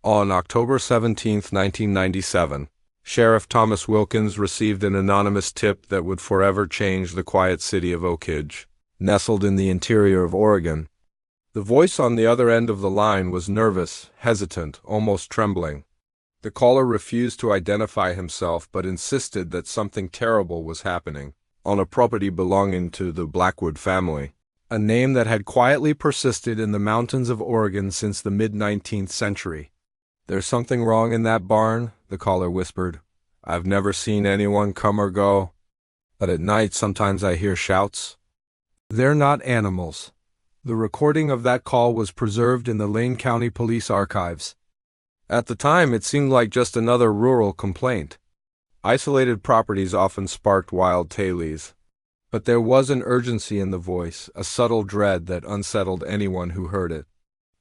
On October 17, 1997, Sheriff Thomas Wilkins received an anonymous tip that would forever change the quiet city of Oak Ridge, nestled in the interior of Oregon. The voice on the other end of the line was nervous, hesitant, almost trembling. The caller refused to identify himself but insisted that something terrible was happening on a property belonging to the Blackwood family, a name that had quietly persisted in the mountains of Oregon since the mid-19th century. "There's something wrong in that barn," the caller whispered. "I've never seen anyone come or go, but at night sometimes I hear shouts." "They're not animals." The recording of that call was preserved in the Lane County Police Archives. At the time, it seemed like just another rural complaint. Isolated properties often sparked wild tales. But there was an urgency in the voice, a subtle dread that unsettled anyone who heard it.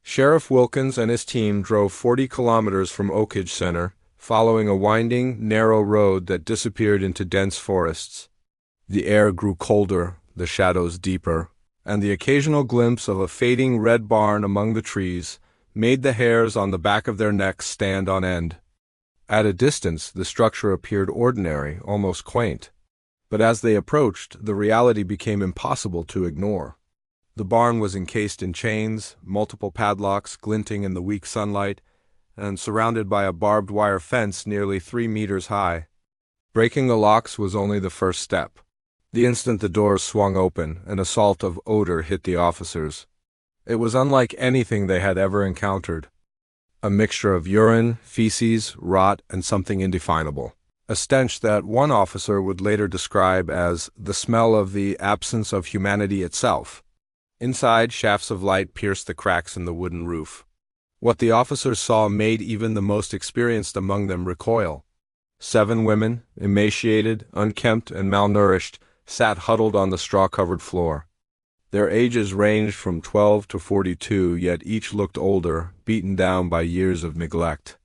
Sheriff Wilkins and his team drove 40 kilometers from Oak Ridge Center, following a winding, narrow road that disappeared into dense forests. The air grew colder, the shadows deeper, and the occasional glimpse of a fading red barn among the trees made the hairs on the back of their necks stand on end. At a distance, the structure appeared ordinary, almost quaint. But as they approached, the reality became impossible to ignore. The barn was encased in chains, multiple padlocks glinting in the weak sunlight, and surrounded by a barbed wire fence nearly 3 meters high. Breaking the locks was only the first step. The instant the doors swung open, an assault of odor hit the officers. It was unlike anything they had ever encountered. A mixture of urine, feces, rot, and something indefinable. A stench that one officer would later describe as the smell of the absence of humanity itself. Inside, shafts of light pierced the cracks in the wooden roof. What the officers saw made even the most experienced among them recoil. 7 women, emaciated, unkempt, and malnourished, sat huddled on the straw-covered floor. Their ages ranged from 12 to 42, yet each looked older, beaten down by years of neglect.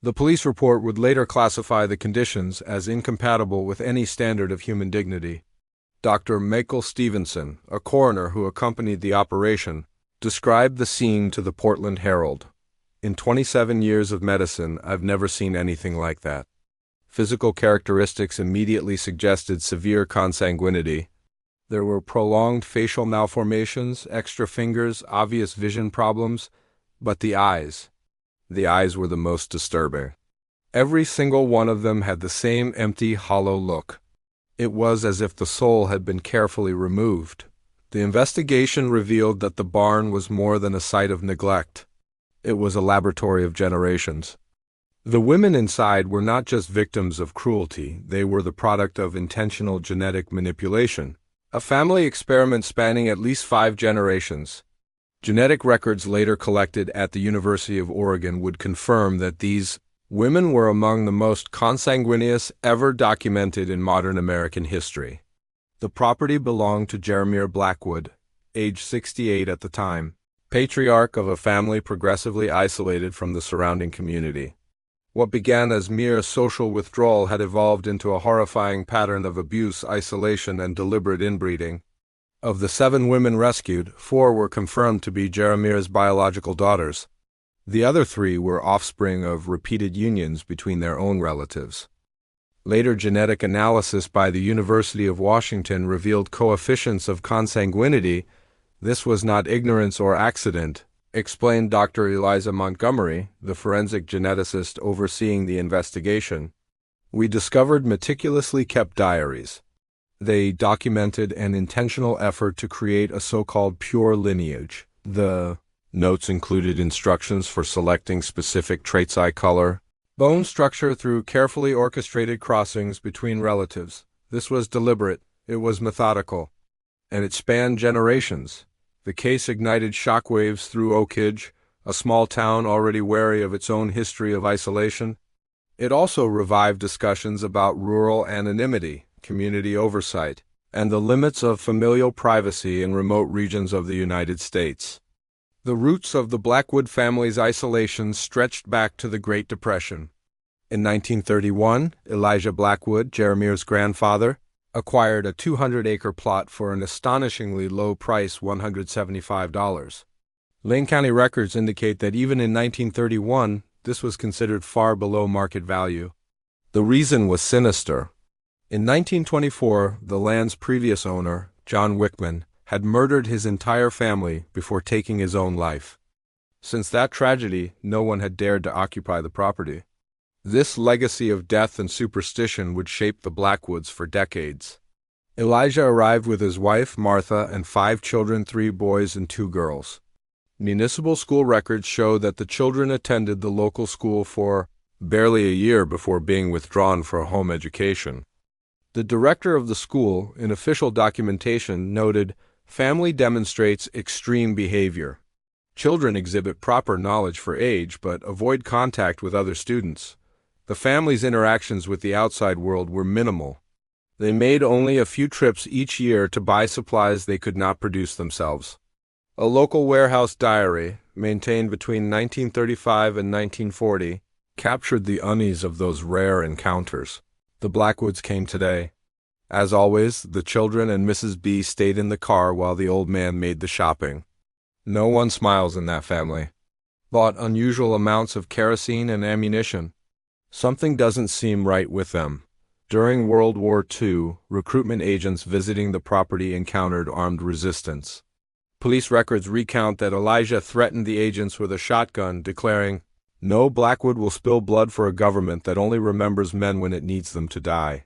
The police report would later classify the conditions as incompatible with any standard of human dignity. Dr. Michael Stevenson, a coroner who accompanied the operation, described the scene to the Portland Herald. "In 27 years of medicine, I've never seen anything like that." Physical characteristics immediately suggested severe consanguinity. There were prolonged facial malformations, extra fingers, obvious vision problems, but the eyes were the most disturbing. Every single one of them had the same empty, hollow look. It was as if the soul had been carefully removed. The investigation revealed that the barn was more than a site of neglect. It was a laboratory of generations. The women inside were not just victims of cruelty, they were the product of intentional genetic manipulation. A family experiment spanning at least 5 generations. Genetic records later collected at the University of Oregon would confirm that these women were among the most consanguineous ever documented in modern American history. The property belonged to Jeremiah Blackwood, age 68 at the time, patriarch of a family progressively isolated from the surrounding community. What began as mere social withdrawal had evolved into a horrifying pattern of abuse, isolation, and deliberate inbreeding. Of the 7 women rescued, 4 were confirmed to be Jeremiah's biological daughters. The other 3 were offspring of repeated unions between their own relatives. Later genetic analysis by the University of Washington revealed coefficients of consanguinity. This was not ignorance or accident, explained Dr. Eliza Montgomery, the forensic geneticist overseeing the investigation. "We discovered meticulously kept diaries. They documented an intentional effort to create a so-called pure lineage. The notes included instructions for selecting specific traits: eye color, bone structure, through carefully orchestrated crossings between relatives. This was deliberate, it was methodical, and it spanned generations. The case ignited shockwaves through Oak Ridge, a small town already wary of its own history of isolation. It also revived discussions about rural anonymity, community oversight, and the limits of familial privacy in remote regions of the United States. The roots of the Blackwood family's isolation stretched back to the Great Depression. In 1931, Elijah Blackwood, Jeremiah's grandfather, acquired a 200-acre plot for an astonishingly low price, $175. Lane County records indicate that even in 1931, this was considered far below market value. The reason was sinister. In 1924, the land's previous owner, John Wickman, had murdered his entire family before taking his own life. Since that tragedy, no one had dared to occupy the property. This legacy of death and superstition would shape the Blackwoods for decades. Elijah arrived with his wife, Martha, and 5 children, 3 boys and 2 girls. Municipal school records show that the children attended the local school for barely a year before being withdrawn for a home education. The director of the school, in official documentation, noted, "Family demonstrates extreme behavior. Children exhibit proper knowledge for age but avoid contact with other students. The family's interactions with the outside world were minimal. They made only a few trips each year to buy supplies they could not produce themselves." A local warehouse diary, maintained between 1935 and 1940, captured the unease of those rare encounters. The Blackwoods came today. As always, the children and Mrs. B stayed in the car while the old man made the shopping. No one smiles in that family. Bought unusual amounts of kerosene and ammunition. Something doesn't seem right with them. During World War II, recruitment agents visiting the property encountered armed resistance. Police records recount that Elijah threatened the agents with a shotgun, declaring, "No Blackwood will spill blood for a government that only remembers men when it needs them to die."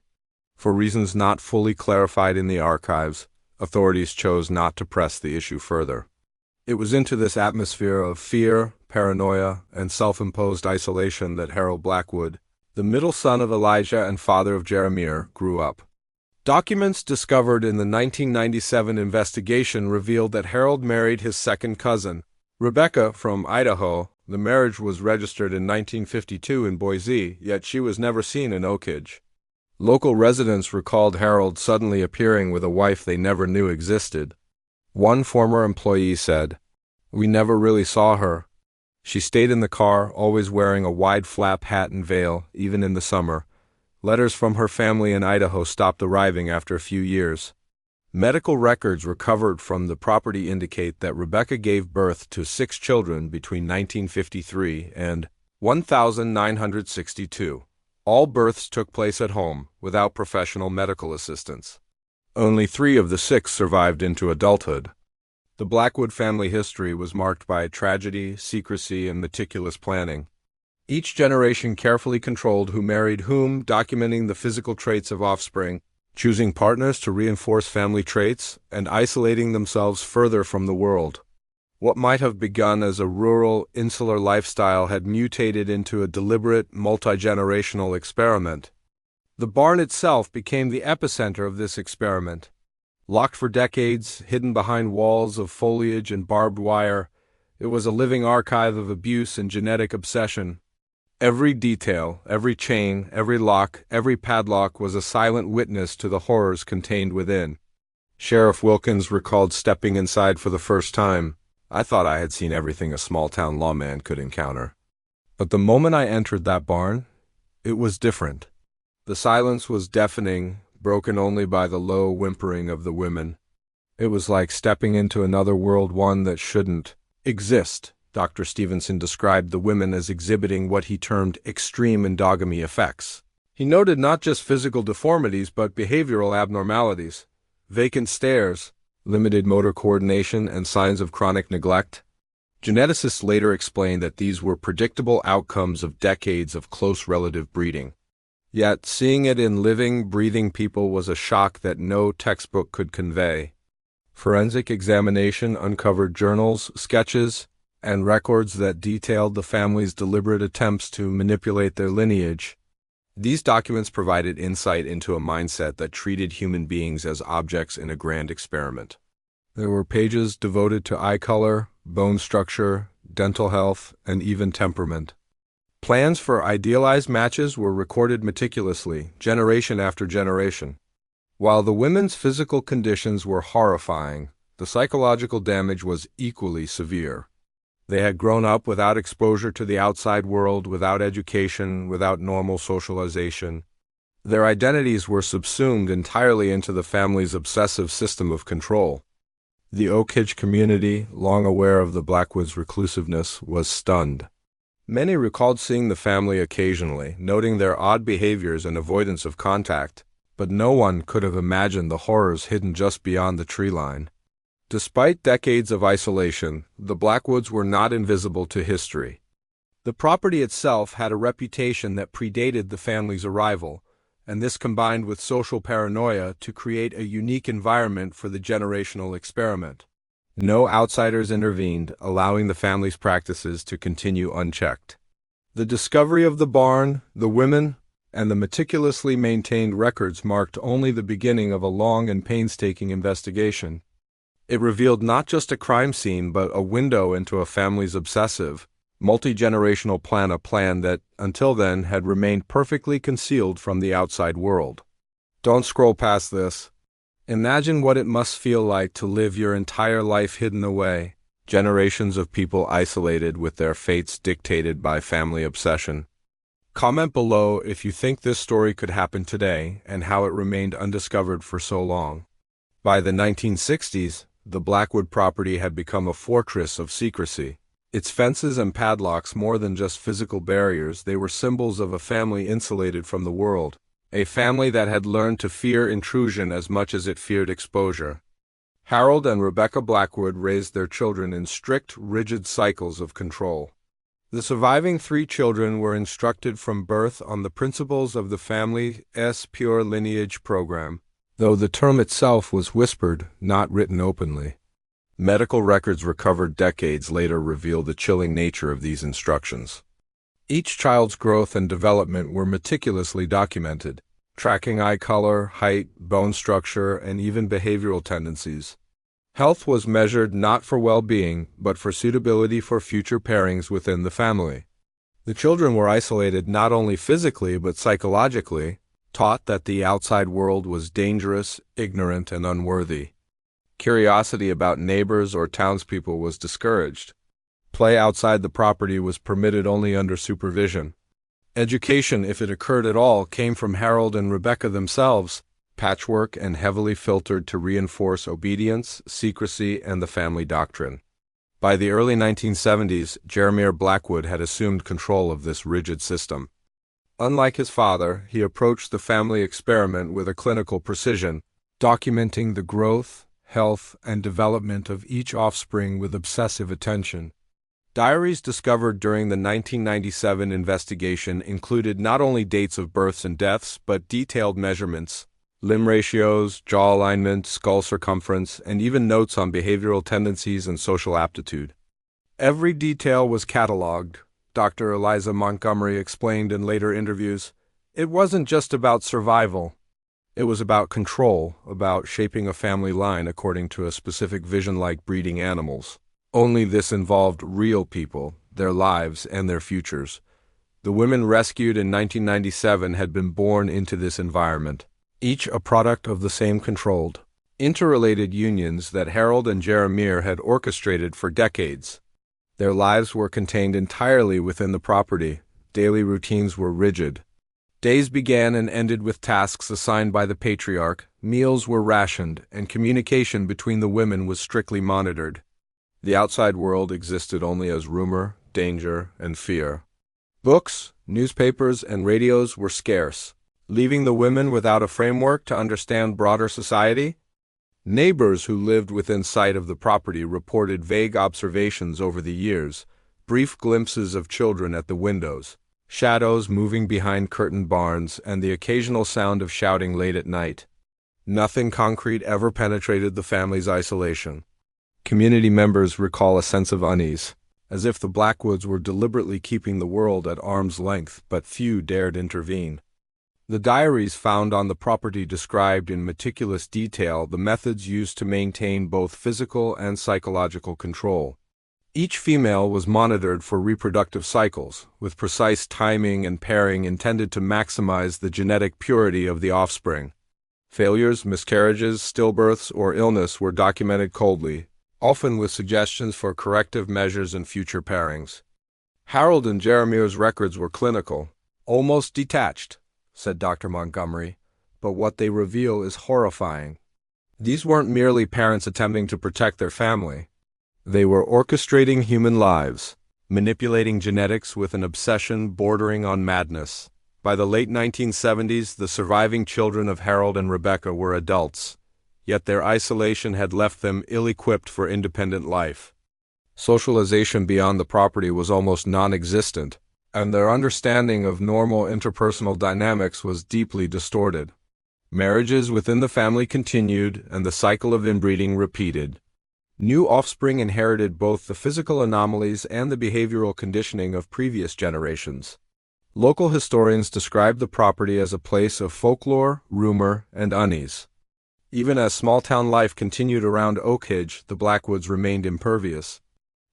For reasons not fully clarified in the archives, authorities chose not to press the issue further. It was into this atmosphere of fear, paranoia, and self-imposed isolation that Harold Blackwood, the middle son of Elijah and father of Jeremiah, grew up. Documents discovered in the 1997 investigation revealed that Harold married his second cousin, Rebecca, from Idaho. The marriage was registered in 1952 in Boise, yet she was never seen in Oak Ridge. Local residents recalled Harold suddenly appearing with a wife they never knew existed. One former employee said, "We never really saw her. She stayed in the car, always wearing a wide flap hat and veil, even in the summer. Letters from her family in Idaho stopped arriving after a few years." Medical records recovered from the property indicate that Rebecca gave birth to 6 children between 1953 and 1962. All births took place at home, without professional medical assistance. Only 3 of the 6 survived into adulthood. The Blackwood family history was marked by tragedy, secrecy, and meticulous planning. Each generation carefully controlled who married whom, documenting the physical traits of offspring, choosing partners to reinforce family traits, and isolating themselves further from the world. What might have begun as a rural, insular lifestyle had mutated into a deliberate, multi-generational experiment. The barn itself became the epicenter of this experiment. Locked for decades, hidden behind walls of foliage and barbed wire, it was a living archive of abuse and genetic obsession. Every detail, every chain, every lock, every padlock was a silent witness to the horrors contained within. Sheriff Wilkins recalled stepping inside for the first time. "I thought I had seen everything a small-town lawman could encounter. But the moment I entered that barn, it was different. The silence was deafening, broken only by the low whimpering of the women. It was like stepping into another world, one that shouldn't exist." Dr. Stevenson described the women as exhibiting what he termed extreme endogamy effects. He noted not just physical deformities but behavioral abnormalities, vacant stares, limited motor coordination, and signs of chronic neglect. Geneticists later explained that these were predictable outcomes of decades of close relative breeding. Yet, seeing it in living, breathing people was a shock that no textbook could convey. Forensic examination uncovered journals, sketches, and records that detailed the family's deliberate attempts to manipulate their lineage. These documents provided insight into a mindset that treated human beings as objects in a grand experiment. There were pages devoted to eye color, bone structure, dental health, and even temperament. Plans for idealized matches were recorded meticulously, generation after generation. While the women's physical conditions were horrifying, the psychological damage was equally severe. They had grown up without exposure to the outside world, without education, without normal socialization. Their identities were subsumed entirely into the family's obsessive system of control. The Oak Ridge community, long aware of the Blackwoods' reclusiveness, was stunned. Many recalled seeing the family occasionally, noting their odd behaviors and avoidance of contact, but no one could have imagined the horrors hidden just beyond the tree line. Despite decades of isolation, the Blackwoods were not invisible to history. The property itself had a reputation that predated the family's arrival, and this combined with social paranoia to create a unique environment for the generational experiment. No outsiders intervened, allowing the family's practices to continue unchecked. The discovery of the barn, the women, and the meticulously maintained records marked only the beginning of a long and painstaking investigation. It revealed not just a crime scene but a window into a family's obsessive, multi-generational plan, a plan that, until then, had remained perfectly concealed from the outside world. Don't scroll past this. Imagine what it must feel like to live your entire life hidden away, generations of people isolated with their fates dictated by family obsession. Comment below if you think this story could happen today and how it remained undiscovered for so long. By the 1960s, the Blackwood property had become a fortress of secrecy. Its fences and padlocks, more than just physical barriers, they were symbols of a family insulated from the world. A family that had learned to fear intrusion as much as it feared exposure. Harold and Rebecca Blackwood raised their children in strict, rigid cycles of control. The surviving 3 children were instructed from birth on the principles of the family's pure lineage program, though the term itself was whispered, not written openly. Medical records recovered decades later reveal the chilling nature of these instructions. Each child's growth and development were meticulously documented, tracking eye color, height, bone structure, and even behavioral tendencies. Health was measured not for well-being, but for suitability for future pairings within the family. The children were isolated not only physically but psychologically, taught that the outside world was dangerous, ignorant, and unworthy. Curiosity about neighbors or townspeople was discouraged. Play outside the property was permitted only under supervision. Education, if it occurred at all, came from Harold and Rebecca themselves, patchwork and heavily filtered to reinforce obedience, secrecy, and the family doctrine. By the early 1970s, Jeremiah Blackwood had assumed control of this rigid system. Unlike his father, he approached the family experiment with a clinical precision, documenting the growth, health, and development of each offspring with obsessive attention. Diaries discovered during the 1997 investigation included not only dates of births and deaths, but detailed measurements, limb ratios, jaw alignment, skull circumference, and even notes on behavioral tendencies and social aptitude. Every detail was cataloged, Dr. Eliza Montgomery explained in later interviews. It wasn't just about survival. It was about control, about shaping a family line according to a specific vision like breeding animals. Only this involved real people, their lives, and their futures. The women rescued in 1997 had been born into this environment, each a product of the same controlled, interrelated unions that Harold and Jeremiah had orchestrated for decades. Their lives were contained entirely within the property. Daily routines were rigid. Days began and ended with tasks assigned by the patriarch, meals were rationed, and communication between the women was strictly monitored. The outside world existed only as rumor, danger, and fear. Books, newspapers, and radios were scarce, leaving the women without a framework to understand broader society. Neighbors who lived within sight of the property reported vague observations over the years, brief glimpses of children at the windows, shadows moving behind curtained barns, and the occasional sound of shouting late at night. Nothing concrete ever penetrated the family's isolation. Community members recall a sense of unease, as if the Blackwoods were deliberately keeping the world at arm's length, but few dared intervene. The diaries found on the property described in meticulous detail the methods used to maintain both physical and psychological control. Each female was monitored for reproductive cycles, with precise timing and pairing intended to maximize the genetic purity of the offspring. Failures, miscarriages, stillbirths, or illness were documented coldly, often with suggestions for corrective measures and future pairings. Harold and Jeremiah's records were clinical, almost detached, said Dr. Montgomery, but what they reveal is horrifying. These weren't merely parents attempting to protect their family. They were orchestrating human lives, manipulating genetics with an obsession bordering on madness. By the late 1970s, the surviving children of Harold and Rebecca were adults, yet their isolation had left them ill-equipped for independent life. Socialization beyond the property was almost non-existent, and their understanding of normal interpersonal dynamics was deeply distorted. Marriages within the family continued, and the cycle of inbreeding repeated. New offspring inherited both the physical anomalies and the behavioral conditioning of previous generations. Local historians describe the property as a place of folklore, rumor, and unease. Even as small-town life continued around Oakridge, the Blackwoods remained impervious.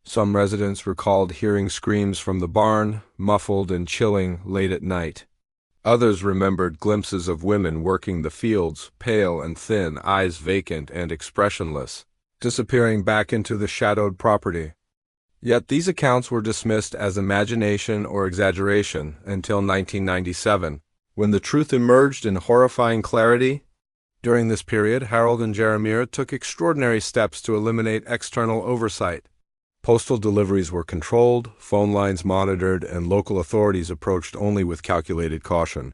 Some residents recalled hearing screams from the barn, muffled and chilling, late at night. Others remembered glimpses of women working the fields, pale and thin, eyes vacant and expressionless, disappearing back into the shadowed property. Yet these accounts were dismissed as imagination or exaggeration until 1997, when the truth emerged in horrifying clarity. During this period, Harold and Jeremiah took extraordinary steps to eliminate external oversight. Postal deliveries were controlled, phone lines monitored, and local authorities approached only with calculated caution.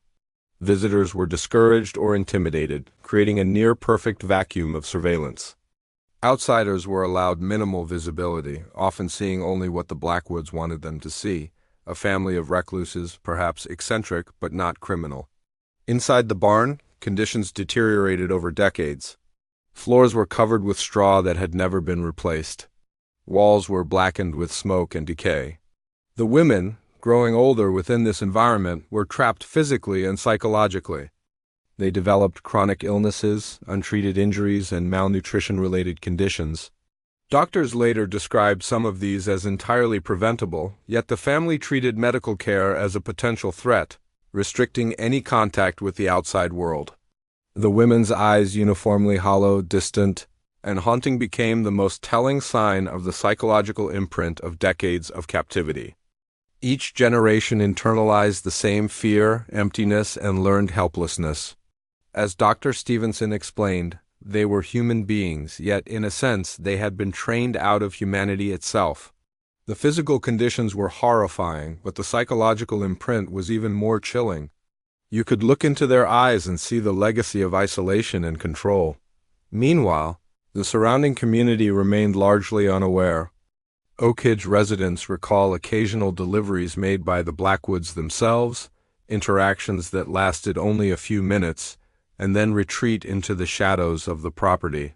Visitors were discouraged or intimidated, creating a near-perfect vacuum of surveillance. Outsiders were allowed minimal visibility, often seeing only what the Blackwoods wanted them to see, a family of recluses, perhaps eccentric but not criminal. Inside the barn, conditions deteriorated over decades. Floors were covered with straw that had never been replaced. Walls were blackened with smoke and decay. The women, growing older within this environment, were trapped physically and psychologically. They developed chronic illnesses, untreated injuries, and malnutrition-related conditions. Doctors later described some of these as entirely preventable, yet the family treated medical care as a potential threat, restricting any contact with the outside world. The women's eyes uniformly hollow, distant, and haunting became the most telling sign of the psychological imprint of decades of captivity. Each generation internalized the same fear, emptiness, and learned helplessness. As Dr. Stevenson explained, they were human beings, yet in a sense they had been trained out of humanity itself. The physical conditions were horrifying, but the psychological imprint was even more chilling. You could look into their eyes and see the legacy of isolation and control. Meanwhile, the surrounding community remained largely unaware. Oakridge residents recall occasional deliveries made by the Blackwoods themselves, interactions that lasted only a few minutes, and then retreat into the shadows of the property.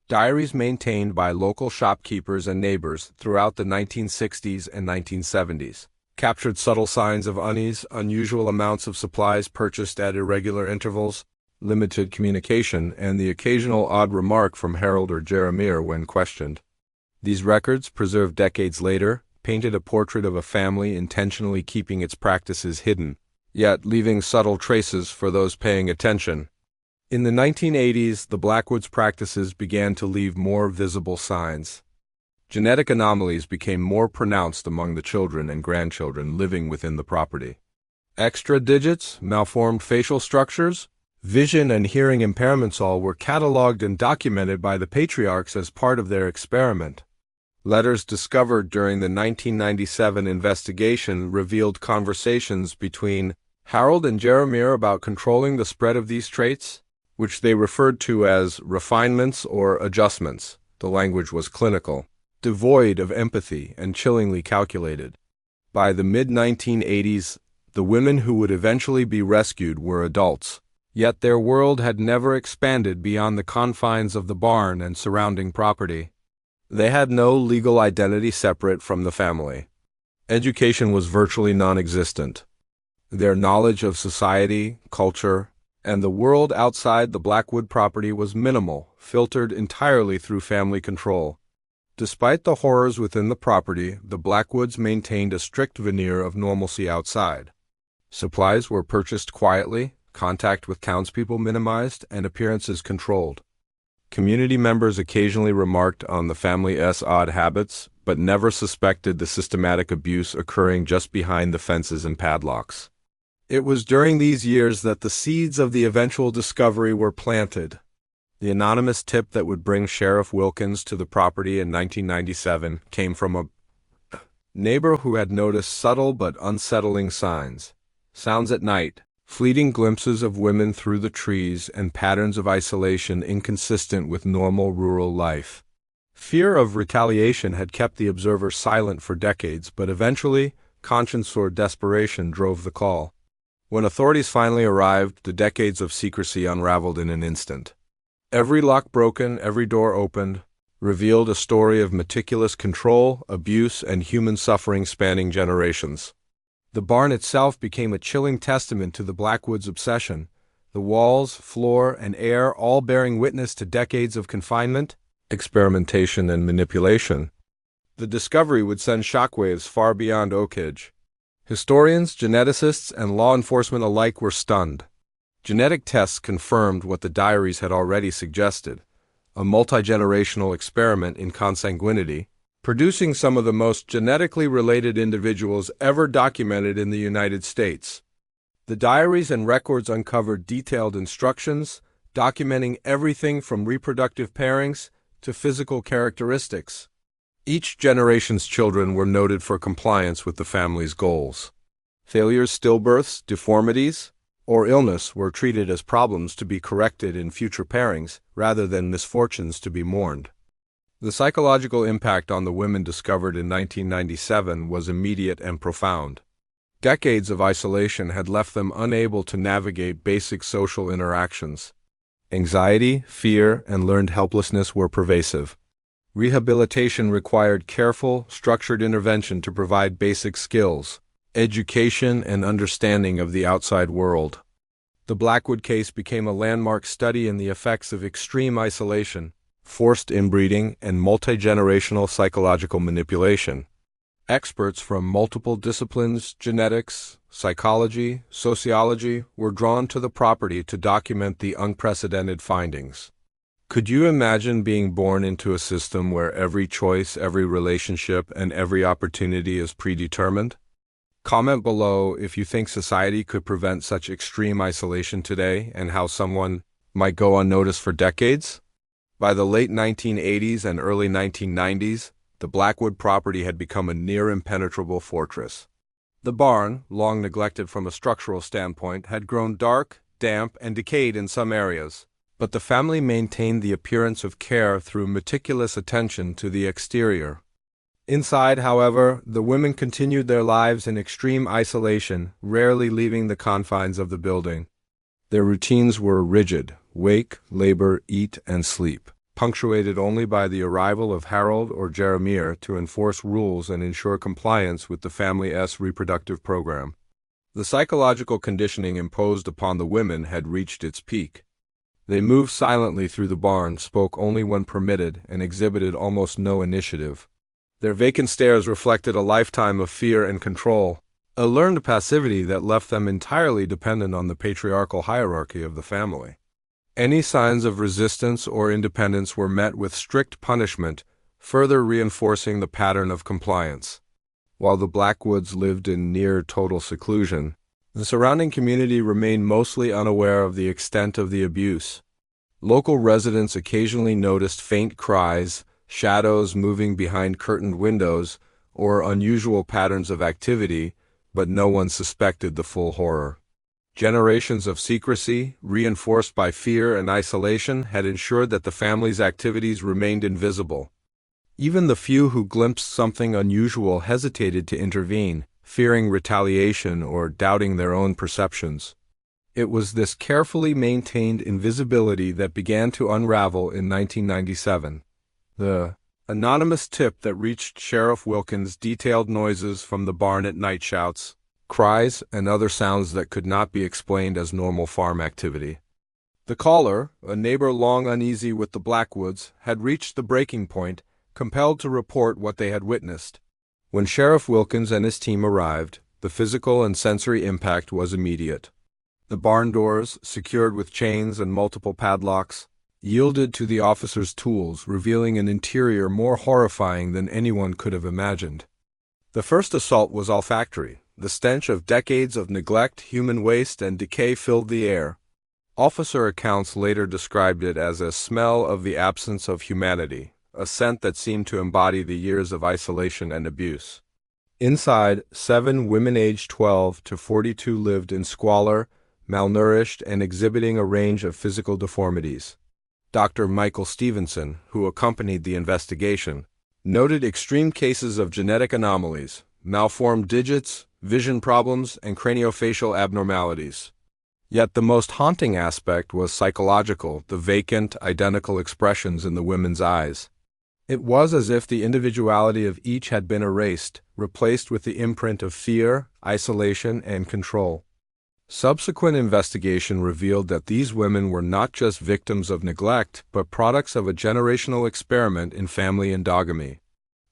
Diaries maintained by local shopkeepers and neighbors throughout the 1960s and 1970s captured subtle signs of unease, unusual amounts of supplies purchased at irregular intervals, limited communication, and the occasional odd remark from Harold or Jeremiah when questioned. These records, preserved decades later, painted a portrait of a family intentionally keeping its practices hidden, yet leaving subtle traces for those paying attention. In the 1980s, the Blackwoods practices began to leave more visible signs. Genetic anomalies became more pronounced among the children and grandchildren living within the property. Extra digits, malformed facial structures, vision and hearing impairments all were cataloged and documented by the patriarchs as part of their experiment. Letters discovered during the 1997 investigation revealed conversations between Harold and Jeremiah about controlling the spread of these traits, which they referred to as refinements or adjustments. The language was clinical, devoid of empathy, and chillingly calculated. By the mid-1980s, the women who would eventually be rescued were adults, yet their world had never expanded beyond the confines of the barn and surrounding property. They had no legal identity separate from the family. Education was virtually non-existent. Their knowledge of society, culture, and the world outside the Blackwood property was minimal, filtered entirely through family control. Despite the horrors within the property, the Blackwoods maintained a strict veneer of normalcy outside. Supplies were purchased quietly, contact with townspeople minimized, and appearances controlled. Community members occasionally remarked on the family's odd habits, but never suspected the systematic abuse occurring just behind the fences and padlocks. It was during these years that the seeds of the eventual discovery were planted. The anonymous tip that would bring Sheriff Wilkins to the property in 1997 came from a Neighbor who had noticed subtle but unsettling signs. Sounds at night, fleeting glimpses of women through the trees, and patterns of isolation inconsistent with normal rural life. Fear of retaliation had kept the observer silent for decades, but eventually, conscience or desperation drove the call. When authorities finally arrived, the decades of secrecy unraveled in an instant. Every lock broken, every door opened, revealed a story of meticulous control, abuse, and human suffering spanning generations. The barn itself became a chilling testament to the Blackwood's obsession, the walls, floor, and air all bearing witness to decades of confinement, experimentation, and manipulation. The discovery would send shockwaves far beyond Oakridge. Historians, geneticists, and law enforcement alike were stunned. Genetic tests confirmed what the diaries had already suggested: a multi-generational experiment in consanguinity, producing some of the most genetically related individuals ever documented in the United States. The diaries and records uncovered detailed instructions, documenting everything from reproductive pairings to physical characteristics. Each generation's children were noted for compliance with the family's goals. Failures, stillbirths, deformities, or illness were treated as problems to be corrected in future pairings rather than misfortunes to be mourned. The psychological impact on the women discovered in 1997 was immediate and profound. Decades of isolation had left them unable to navigate basic social interactions. Anxiety, fear, and learned helplessness were pervasive. Rehabilitation required careful, structured intervention to provide basic skills, education, and understanding of the outside world. The Blackwood case became a landmark study in the effects of extreme isolation, forced inbreeding, and multi-generational psychological manipulation. Experts from multiple disciplines, genetics, psychology, sociology, were drawn to the property to document the unprecedented findings. Could you imagine being born into a system where every choice, every relationship, and every opportunity is predetermined? Comment below if you think society could prevent such extreme isolation today and how someone might go unnoticed for decades. By the late 1980s and early 1990s, the Blackwood property had become a near impenetrable fortress. The barn, long neglected from a structural standpoint, had grown dark, damp, and decayed in some areas, but the family maintained the appearance of care through meticulous attention to the exterior. Inside, however, the women continued their lives in extreme isolation, rarely leaving the confines of the building. Their routines were rigid: wake, labor, eat, and sleep, punctuated only by the arrival of Harold or Jeremiah to enforce rules and ensure compliance with the family's reproductive program. The psychological conditioning imposed upon the women had reached its peak. They moved silently through the barn, spoke only when permitted, and exhibited almost no initiative. Their vacant stares reflected a lifetime of fear and control, a learned passivity that left them entirely dependent on the patriarchal hierarchy of the family. Any signs of resistance or independence were met with strict punishment, further reinforcing the pattern of compliance. While the Blackwoods lived in near total seclusion, the surrounding community remained mostly unaware of the extent of the abuse. Local residents occasionally noticed faint cries, shadows moving behind curtained windows, or unusual patterns of activity, but no one suspected the full horror. Generations of secrecy, reinforced by fear and isolation, had ensured that the family's activities remained invisible. Even the few who glimpsed something unusual hesitated to intervene, fearing retaliation or doubting their own perceptions. It was this carefully maintained invisibility that began to unravel in 1997. The anonymous tip that reached Sheriff Wilkins detailed noises from the barn at night: shouts, cries, and other sounds that could not be explained as normal farm activity. The caller, a neighbor long uneasy with the Blackwoods, had reached the breaking point, compelled to report what they had witnessed. When Sheriff Wilkins and his team arrived, the physical and sensory impact was immediate. The barn doors, secured with chains and multiple padlocks, yielded to the officers' tools, revealing an interior more horrifying than anyone could have imagined. The first assault was olfactory. The stench of decades of neglect, human waste, and decay filled the air. Officer accounts later described it as a smell of the absence of humanity, a scent that seemed to embody the years of isolation and abuse. Inside, 7 women aged 12 to 42 lived in squalor, malnourished, and exhibiting a range of physical deformities. Dr. Michael Stevenson, who accompanied the investigation, noted extreme cases of genetic anomalies, malformed digits, vision problems, and craniofacial abnormalities. Yet the most haunting aspect was psychological, the vacant, identical expressions in the women's eyes. It was as if the individuality of each had been erased, replaced with the imprint of fear, isolation, and control. Subsequent investigation revealed that these women were not just victims of neglect, but products of a generational experiment in family endogamy.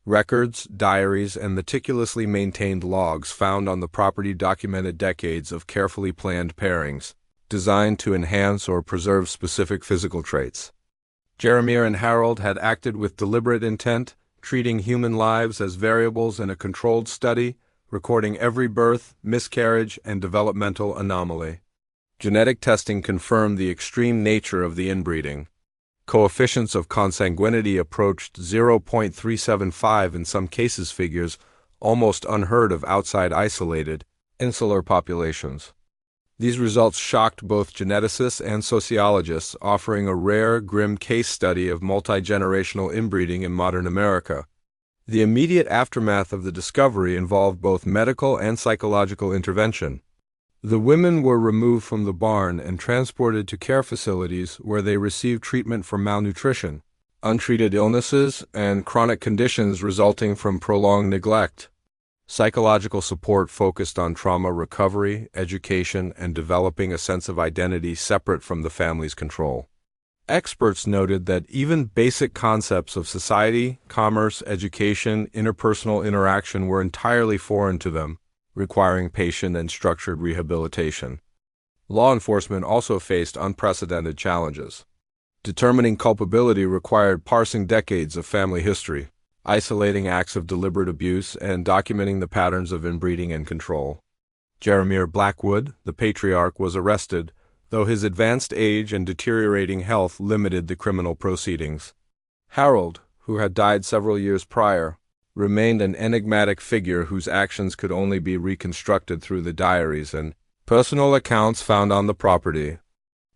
Records, diaries, and meticulously maintained logs found on the property documented decades of carefully planned pairings, designed to enhance or preserve specific physical traits. Jeremiah and Harold had acted with deliberate intent, treating human lives as variables in a controlled study, recording every birth, miscarriage, and developmental anomaly. Genetic testing confirmed the extreme nature of the inbreeding. Coefficients of consanguinity approached 0.375 in some cases, figures almost unheard of outside isolated, insular populations. These results shocked both geneticists and sociologists, offering a rare, grim case study of multi-generational inbreeding in modern America. The immediate aftermath of the discovery involved both medical and psychological intervention. The women were removed from the barn and transported to care facilities where they received treatment for malnutrition, untreated illnesses, and chronic conditions resulting from prolonged neglect. Psychological support focused on trauma recovery, education, and developing a sense of identity separate from the family's control. Experts noted that even basic concepts of society, commerce, education, interpersonal interaction were entirely foreign to them, requiring patient and structured rehabilitation. Law enforcement also faced unprecedented challenges. Determining culpability required parsing decades of family history, isolating acts of deliberate abuse, and documenting the patterns of inbreeding and control. Jeremiah Blackwood, the patriarch, was arrested, though his advanced age and deteriorating health limited the criminal proceedings. Harold, who had died several years prior, remained an enigmatic figure whose actions could only be reconstructed through the diaries and personal accounts found on the property.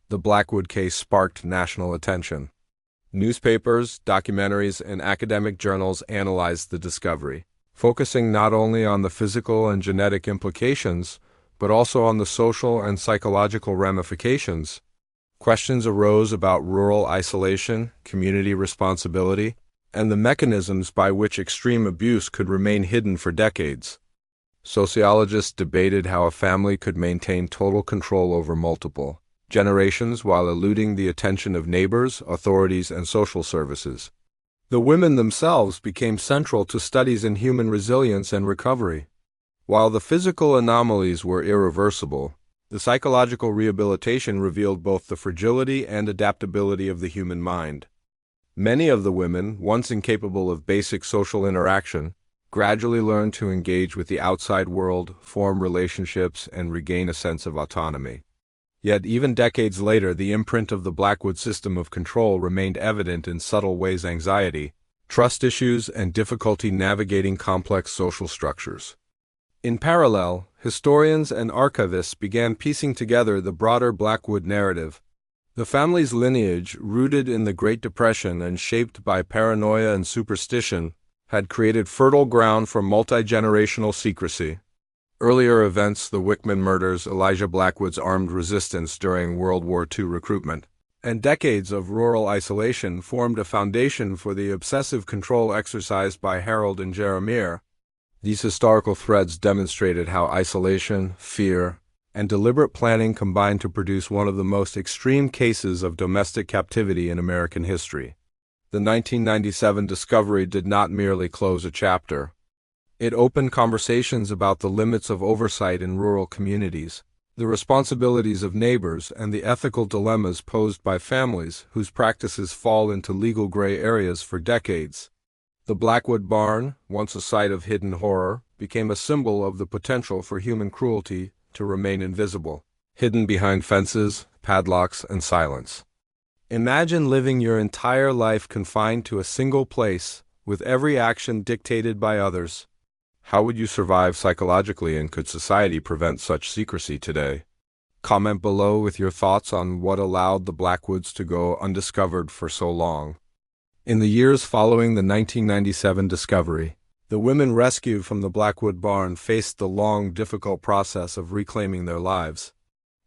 The Blackwood case sparked national attention. Newspapers, documentaries, and academic journals analyzed the discovery, focusing not only on the physical and genetic implications, but also on the social and psychological ramifications. Questions arose about rural isolation, community responsibility, and the mechanisms by which extreme abuse could remain hidden for decades. Sociologists debated how a family could maintain total control over multiple generations while eluding the attention of neighbors, authorities, and social services. The women themselves became central to studies in human resilience and recovery. While the physical anomalies were irreversible, the psychological rehabilitation revealed both the fragility and adaptability of the human mind. Many of the women, once incapable of basic social interaction, gradually learned to engage with the outside world, form relationships, and regain a sense of autonomy. Yet even decades later, the imprint of the Blackwood system of control remained evident in subtle ways: anxiety, trust issues, and difficulty navigating complex social structures. In parallel, historians and archivists began piecing together the broader Blackwood narrative. The family's lineage, rooted in the Great Depression and shaped by paranoia and superstition, had created fertile ground for multi-generational secrecy. Earlier events, the Wickman murders, Elijah Blackwood's armed resistance during World War II recruitment, and decades of rural isolation formed a foundation for the obsessive control exercised by Harold and Jeremiah. These historical threads demonstrated how isolation, fear, and deliberate planning combined to produce one of the most extreme cases of domestic captivity in American history. The 1997 discovery did not merely close a chapter. It opened conversations about the limits of oversight in rural communities, the responsibilities of neighbors, and the ethical dilemmas posed by families whose practices fall into legal gray areas for decades. The Blackwood barn, once a site of hidden horror, became a symbol of the potential for human cruelty to remain invisible, hidden behind fences, padlocks, and silence. Imagine living your entire life confined to a single place, with every action dictated by others. How would you survive psychologically, and could society prevent such secrecy today? Comment below with your thoughts on what allowed the Blackwoods to go undiscovered for so long. In the years following the 1997 discovery, the women rescued from the Blackwood barn faced the long, difficult process of reclaiming their lives.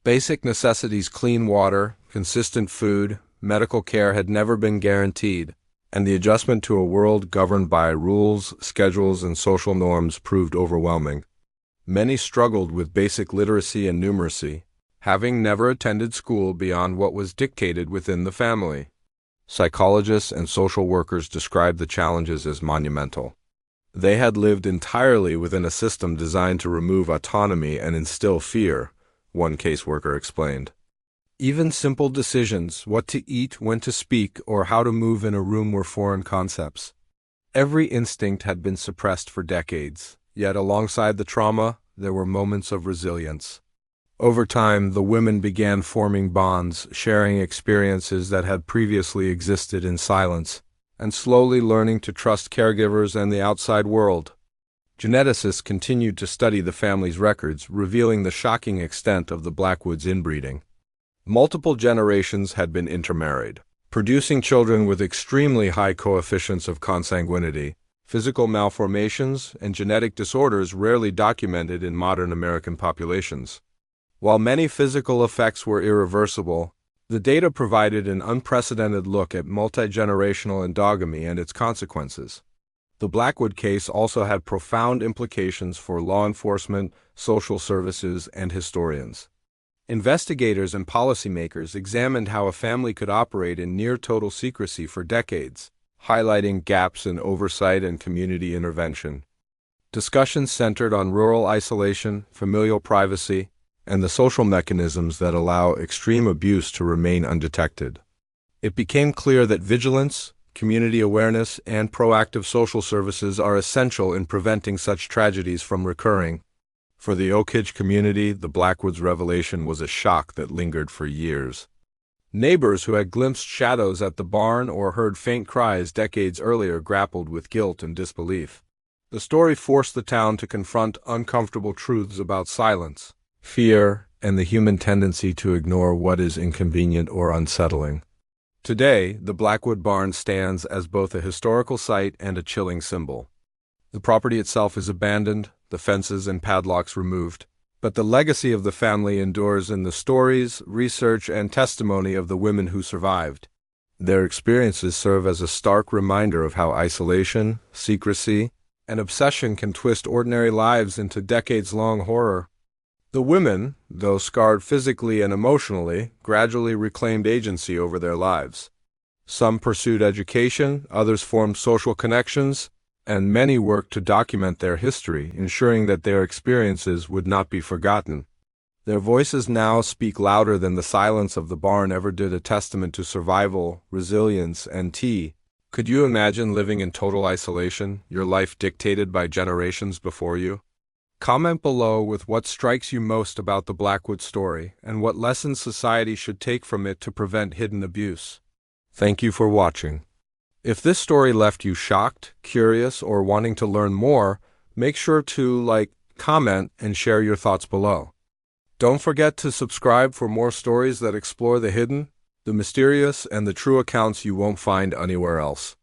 Basic necessities, clean water, consistent food, medical care had never been guaranteed, and the adjustment to a world governed by rules, schedules, and social norms proved overwhelming. Many struggled with basic literacy and numeracy, having never attended school beyond what was dictated within the family. Psychologists and social workers described the challenges as monumental. They had lived entirely within a system designed to remove autonomy and instill fear, one caseworker explained. Even simple decisions, what to eat, when to speak, or how to move in a room, were foreign concepts. Every instinct had been suppressed for decades, yet alongside the trauma, there were moments of resilience. Over time, the women began forming bonds, sharing experiences that had previously existed in silence, and slowly learning to trust caregivers and the outside world. Geneticists continued to study the family's records, revealing the shocking extent of the Blackwoods' inbreeding. Multiple generations had been intermarried, producing children with extremely high coefficients of consanguinity, physical malformations, and genetic disorders rarely documented in modern American populations. While many physical effects were irreversible, the data provided an unprecedented look at multi-generational endogamy and its consequences. The Blackwood case also had profound implications for law enforcement, social services, and historians. Investigators and policymakers examined how a family could operate in near-total secrecy for decades, highlighting gaps in oversight and community intervention. Discussions centered on rural isolation, familial privacy, and the social mechanisms that allow extreme abuse to remain undetected. It became clear that vigilance, community awareness, and proactive social services are essential in preventing such tragedies from recurring. For the Oakridge community, the Blackwoods revelation was a shock that lingered for years. Neighbors who had glimpsed shadows at the barn or heard faint cries decades earlier grappled with guilt and disbelief. The story forced the town to confront uncomfortable truths about silence, fear, and the human tendency to ignore what is inconvenient or unsettling. Today, the Blackwood barn stands as both a historical site and a chilling symbol. The property itself is abandoned, the fences and padlocks removed, but the legacy of the family endures in the stories, research, and testimony of the women who survived. Their experiences serve as a stark reminder of how isolation, secrecy, and obsession can twist ordinary lives into decades-long horror. The women, though scarred physically and emotionally, gradually reclaimed agency over their lives. Some pursued education, others formed social connections, and many worked to document their history, ensuring that their experiences would not be forgotten. Their voices now speak louder than the silence of the barn ever did, a testament to survival, resilience, and tea. Could you imagine living in total isolation, your life dictated by generations before you? Comment below with what strikes you most about the Blackwood story and what lessons society should take from it to prevent hidden abuse. Thank you for watching. If this story left you shocked, curious, or wanting to learn more, make sure to like, comment, and share your thoughts below. Don't forget to subscribe for more stories that explore the hidden, the mysterious, and the true accounts you won't find anywhere else.